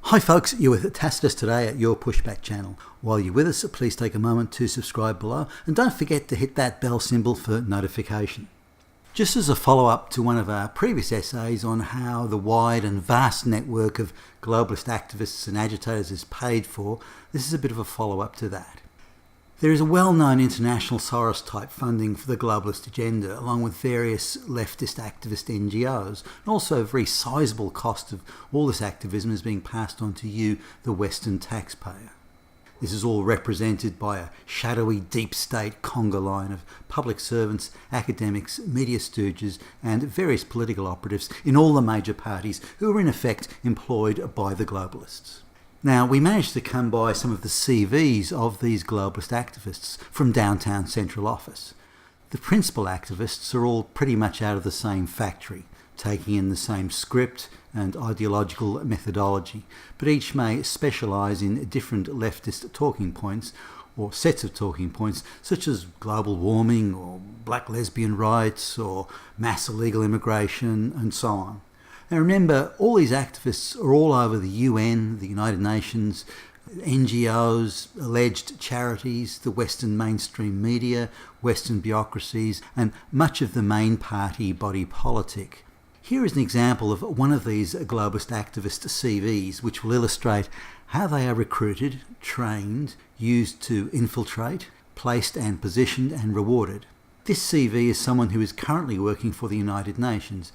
Hi folks, you're with Tacitus today at your Pushback channel. While you're with us, please take a moment to subscribe below and don't forget to hit that bell symbol for notification. Just as a follow-up to one of our previous essays on how the wide and vast network of globalist activists and agitators is paid for, this is a bit of a follow-up to that. There is a well-known international Soros-type funding for the globalist agenda, along with various leftist activist NGOs, and also a very sizable cost of all this activism is being passed on to you, the Western taxpayer. This is all represented by a shadowy deep state conga line of public servants, academics, media stooges and various political operatives in all the major parties who are in effect employed by the globalists. Now, we managed to come by some of the CVs of these globalist activists from downtown central office. The principal activists are all pretty much out of the same factory, taking in the same script and ideological methodology, but each may specialise in different leftist talking points or sets of talking points such as global warming or black lesbian rights or mass illegal immigration and so on. Now remember, all these activists are all over the UN, the United Nations, NGOs, alleged charities, the Western mainstream media, Western bureaucracies, and much of the main party body politic. Here is an example of one of these globalist activist CVs, which will illustrate how they are recruited, trained, used to infiltrate, placed and positioned and rewarded. This CV is someone who is currently working for the United Nations,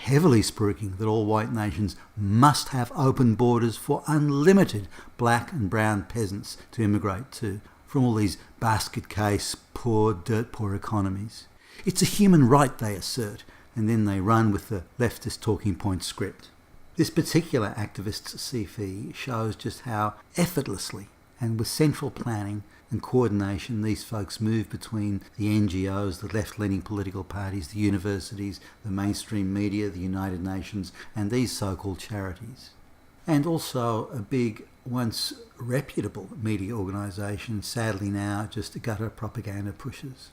heavily spruiking that all white nations must have open borders for unlimited black and brown peasants to immigrate to, from all these basket case, poor, dirt poor economies. It's a human right, they assert, and then they run with the leftist talking point script. This particular activist's CV shows just how effortlessly and with central planning and coordination these folks move between the NGOs, the left-leaning political parties, the universities, the mainstream media, the United Nations, and these so-called charities. And also a big, once reputable media organisation, sadly now just gutter propaganda pushers.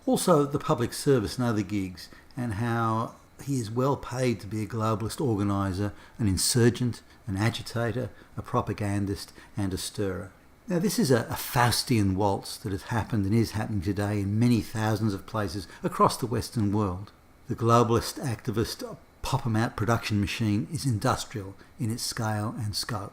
Also the public service and other gigs, and how he is well paid to be a globalist organiser, an insurgent, an agitator, a propagandist and a stirrer. Now this is a Faustian waltz that has happened and is happening today in many thousands of places across the Western world. The globalist activist pop-em-out production machine is industrial in its scale and scope.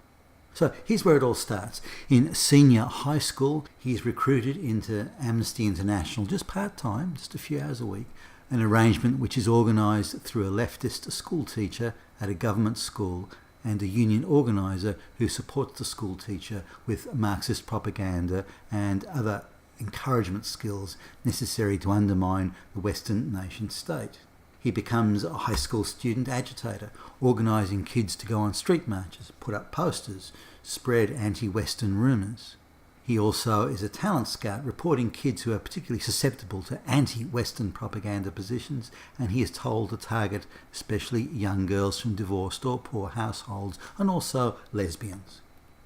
So here's where it all starts. In senior high school, he's recruited into Amnesty International, just part-time, just a few hours a week, an arrangement which is organised through a leftist school teacher at a government school and a union organiser who supports the school teacher with Marxist propaganda and other encouragement skills necessary to undermine the Western nation state. He becomes a high school student agitator, organising kids to go on street marches, put up posters, spread anti-Western rumours. He also is a talent scout, reporting kids who are particularly susceptible to anti-Western propaganda positions, and he is told to target especially young girls from divorced or poor households, and also lesbians.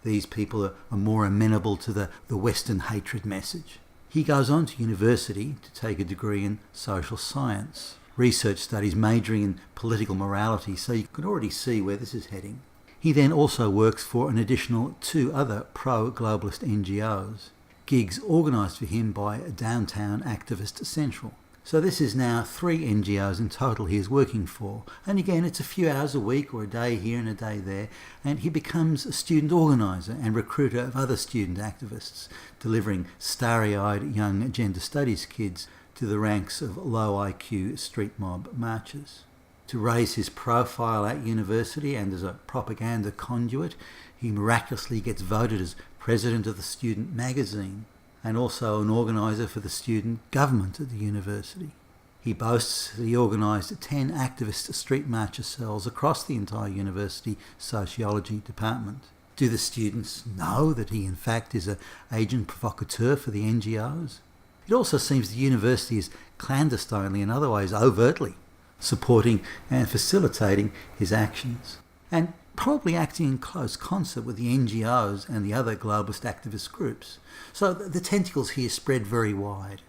These people are more amenable to the Western hatred message. He goes on to university to take a degree in social science, research studies majoring in political morality, so you can already see where this is heading. He then also works for an additional 2 other pro-globalist NGOs, gigs organised for him by Downtown Activist Central. So this is now 3 NGOs in total he is working for, and again it's a few hours a week or a day here and a day there, and he becomes a student organiser and recruiter of other student activists, delivering starry-eyed young gender studies kids to the ranks of low IQ street mob marchers. To raise his profile at university and as a propaganda conduit, he miraculously gets voted as president of the student magazine and also an organiser for the student government at the university. He boasts that he organised 10 activist street marcher cells across the entire university sociology department. Do the students know that he in fact is an agent provocateur for the NGOs? It also seems the university is clandestinely and otherwise overtly supporting and facilitating his actions, and probably acting in close concert with the NGOs and the other globalist activist groups. So the tentacles here spread very wide.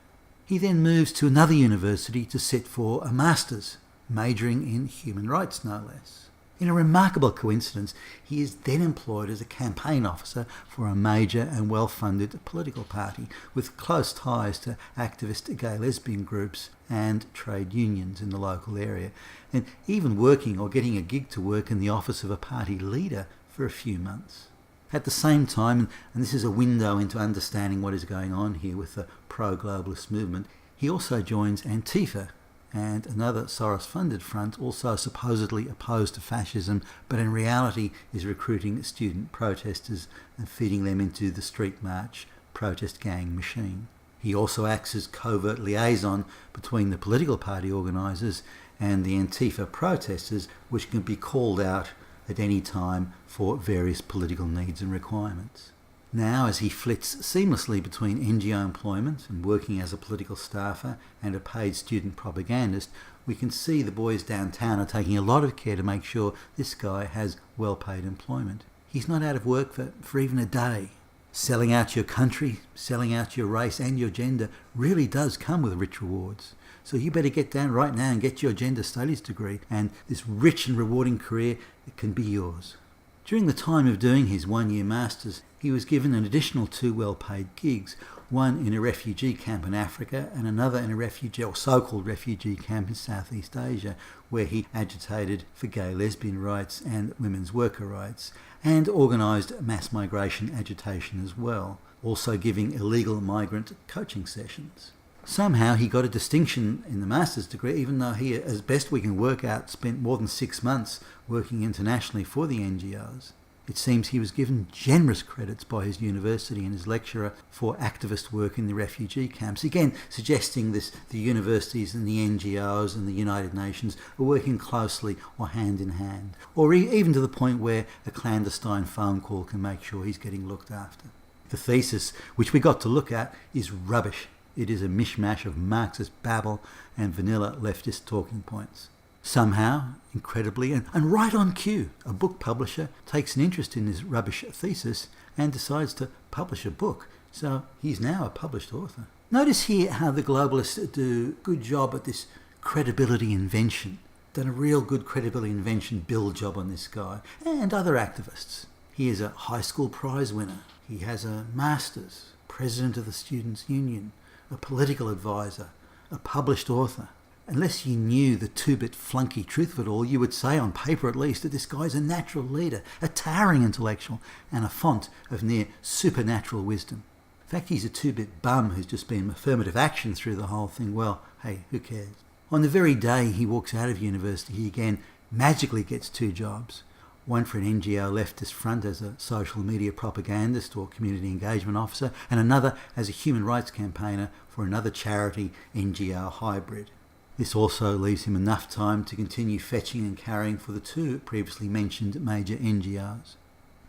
He then moves to another university to sit for a master's, majoring in human rights no less. In a remarkable coincidence, he is then employed as a campaign officer for a major and well-funded political party with close ties to activist gay lesbian groups and trade unions in the local area, and even working or getting a gig to work in the office of a party leader for a few months. At the same time, and this is a window into understanding what is going on here with the pro-globalist movement, he also joins Antifa, and another Soros-funded front also supposedly opposed to fascism, but in reality is recruiting student protesters and feeding them into the street march protest gang machine. He also acts as covert liaison between the political party organisers and the Antifa protesters, which can be called out at any time for various political needs and requirements. Now, as he flits seamlessly between NGO employment and working as a political staffer and a paid student propagandist, we can see the boys downtown are taking a lot of care to make sure this guy has well-paid employment. He's not out of work for even a day. Selling out your country, selling out your race and your gender really does come with rich rewards. So you better get down right now and get your gender studies degree, and this rich and rewarding career can be yours. During the time of doing his one-year masters, he was given an additional 2 well-paid gigs, one in a refugee camp in Africa and another in a refugee or so-called refugee camp in Southeast Asia, where he agitated for gay lesbian rights and women's worker rights, and organised mass migration agitation as well, also giving illegal migrant coaching sessions. Somehow he got a distinction in the master's degree, even though he, as best we can work out, spent more than 6 months working internationally for the NGOs. It seems he was given generous credits by his university and his lecturer for activist work in the refugee camps, again suggesting the universities and the NGOs and the United Nations are working closely or hand in hand, or even to the point where a clandestine phone call can make sure he's getting looked after. The thesis, which we got to look at, is rubbish. It is a mishmash of Marxist babble and vanilla leftist talking points. Somehow, incredibly, and right on cue, a book publisher takes an interest in this rubbish thesis and decides to publish a book. So he's now a published author. Notice here how the globalists do a good job at this credibility invention. Done a real good credibility invention build job on this guy and other activists. He is a high school prize winner. He has a master's, president of the Students' Union, a political advisor, a published author. Unless you knew the two-bit flunky truth of it all, you would say, on paper at least, that this guy's a natural leader, a towering intellectual, and a font of near supernatural wisdom. In fact, he's a two-bit bum who's just been affirmative action through the whole thing. Well, hey, who cares? On the very day he walks out of university, he again magically gets 2 jobs. One for an NGO leftist front as a social media propagandist or community engagement officer, and another as a human rights campaigner for another charity NGO hybrid. This also leaves him enough time to continue fetching and carrying for the 2 previously mentioned major NGOs.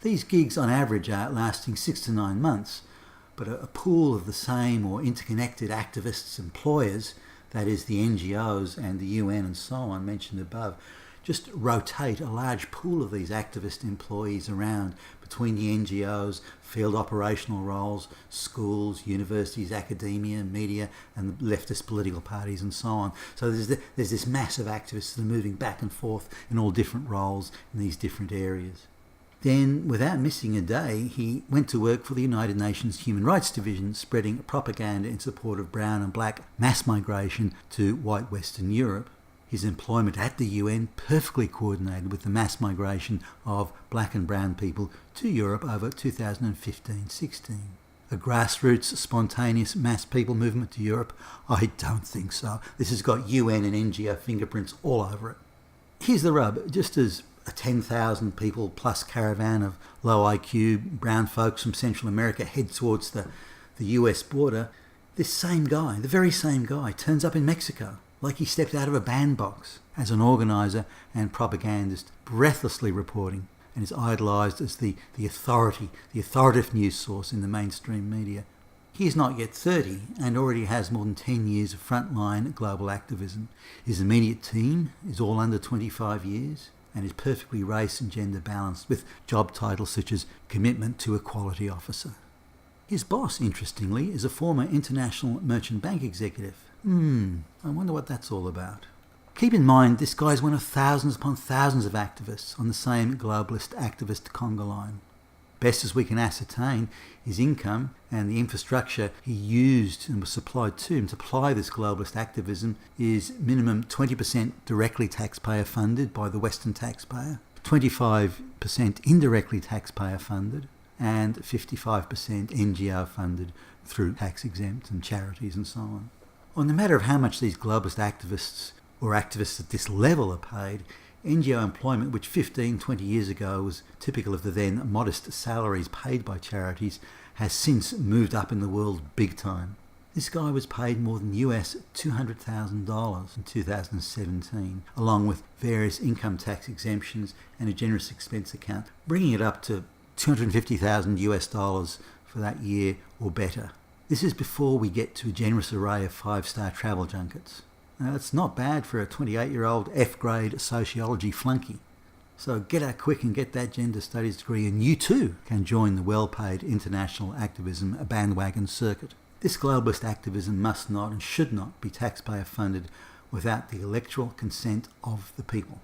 These gigs on average are lasting 6 to 9 months, but a pool of the same or interconnected activists' employers, that is the NGOs and the UN and so on mentioned above, just rotate a large pool of these activist employees around between the NGOs, field operational roles, schools, universities, academia, media, and the leftist political parties and so on. So there's this mass of activists that are moving back and forth in all different roles in these different areas. Then, without missing a day, he went to work for the United Nations Human Rights Division, spreading propaganda in support of brown and black mass migration to white Western Europe. His employment at the UN perfectly coordinated with the mass migration of black and brown people to Europe over 2015-16. A grassroots, spontaneous mass people movement to Europe? I don't think so. This has got UN and NGO fingerprints all over it. Here's the rub. Just as a 10,000 people plus caravan of low IQ brown folks from Central America head towards the US border, this same guy, the very same guy, turns up in Mexico, like he stepped out of a bandbox as an organiser and propagandist, breathlessly reporting, and is idolised as the authoritative news source in the mainstream media. He is not yet 30 and already has more than 10 years of frontline global activism. His immediate team is all under 25 years and is perfectly race and gender balanced, with job titles such as Commitment to Equality Officer. His boss, interestingly, is a former international merchant bank executive. I wonder what that's all about. Keep in mind, this guy is one of thousands upon thousands of activists on the same globalist activist conga line. Best as we can ascertain, his income and the infrastructure he used and was supplied to him to apply this globalist activism is minimum 20% directly taxpayer funded by the Western taxpayer, 25% indirectly taxpayer funded, and 55% NGO funded through tax exempt and charities and so on. On the matter of how much these globalist activists or activists at this level are paid, NGO employment, which 15-20 years ago was typical of the then modest salaries paid by charities, has since moved up in the world big time. This guy was paid more than US $200,000 in 2017, along with various income tax exemptions and a generous expense account, bringing it up to $250,000 US for that year or better. This is before we get to a generous array of 5-star travel junkets. Now, that's not bad for a 28-year-old F-grade sociology flunky. So get out quick and get that gender studies degree, and you too can join the well-paid international activism bandwagon circuit. This globalist activism must not and should not be taxpayer funded without the electoral consent of the people.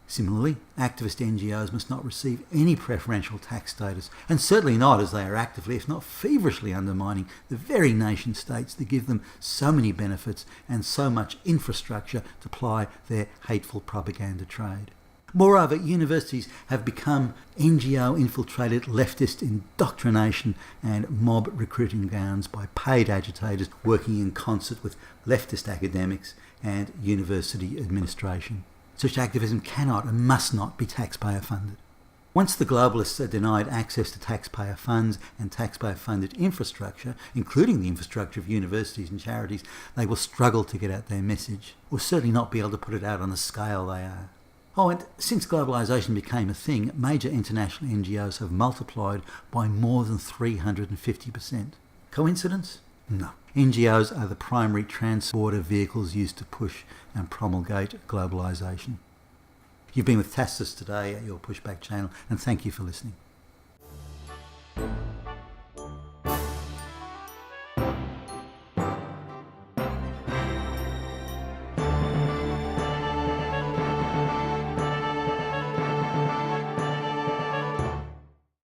Similarly, activist NGOs must not receive any preferential tax status, and certainly not as they are actively, if not feverishly, undermining the very nation states that give them so many benefits and so much infrastructure to ply their hateful propaganda trade. Moreover, universities have become NGO-infiltrated leftist indoctrination and mob recruiting grounds by paid agitators working in concert with leftist academics and university administration. Such activism cannot and must not be taxpayer funded. Once the globalists are denied access to taxpayer funds and taxpayer-funded infrastructure, including the infrastructure of universities and charities, they will struggle to get out their message, or certainly not be able to put it out on the scale they are. Oh, and since globalisation became a thing, major international NGOs have multiplied by more than 350%. Coincidence? No. NGOs are the primary transporter vehicles used to push and promulgate globalisation. You've been with Tacitus today at your Pushback channel, and thank you for listening.